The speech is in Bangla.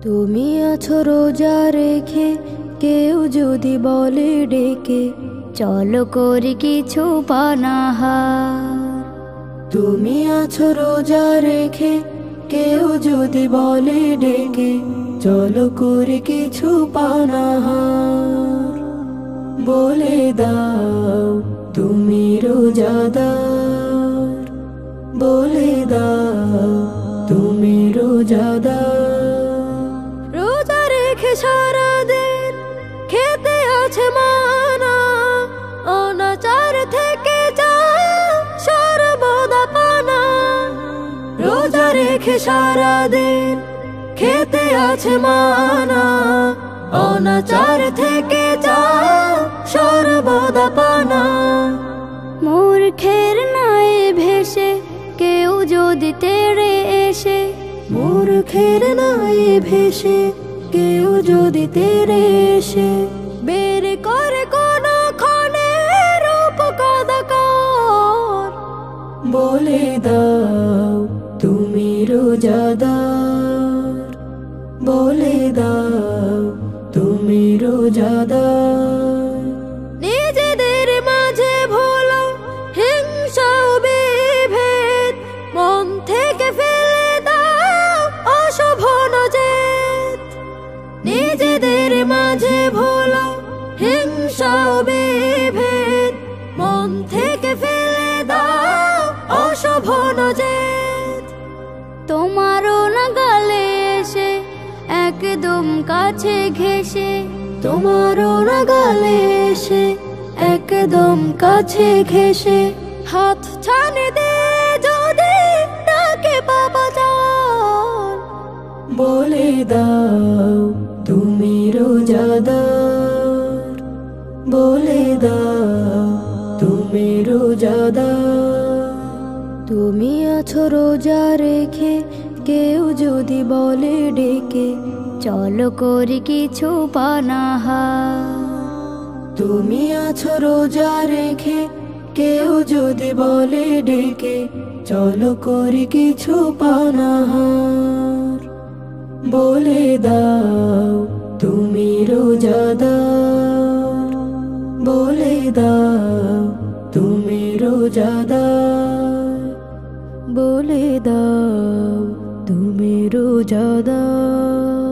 তুমি আছো রোজা রেখে, কেউ যদি বলে ডেকে চলো করি কিছু পানাহার। তুমি আছো রোজা রেখে, কেউ যদি বলে ডেকে চলো করি কিছু পানাহার। বলে দাও তুমি রোজাদার, বলে দাও তুমি রোজাদার। রোজা রেখে সারাদিন খেতে আছে মানা, অনাচার থেকে যাও সর্বদা পানা। রোজা রেখে সারাদিন খেতে আছে মানা, অনাচার থেকে যাও সর্বদা পানা। মূর্খের নাই ভেসে কেউ যদি তেড়ে এসে, মূর্খের নাই ভেসে কেউ যদি তেড়ে এসে বের করে কোন ক্ষণে রূপ কদাকার। বলে দাও তুমি রোজাদার, বলে দাও তুমি রোজাদার। নিজেদের মাঝে ভুলো হিংসা ও বিভেদ, মন থেকে ফেলে দাও অশুভ নজেদ। নিজেদের মাঝে ভুলো হিংসা ও বিভেদ, মন থেকে ফেলে দাও অশুভ নজেদ। তোমারও নাগালে এসে একদম কাছে ঘেসে, তোমারও নাগালে এসে একদম কাছে ঘেসে হাত ছানে দে যদি ডাকে বাবা যান। বলে দাও তুমি রোজাদার, বলে দাও তুমি রোজাদার। তুমি আছো রোজা রেখে, কেউ যদি বলে ডেকে চলো করি কিছু পানাহার। তুমি আছো রোজা রেখে, কেউ যদি বলে ডেকে চলো করি কিছু পানাহার। বলে দাও তুমি রোজাদার, বলে দাও তুমি রোজাদার, বলে দাও তুমি রোজাদার।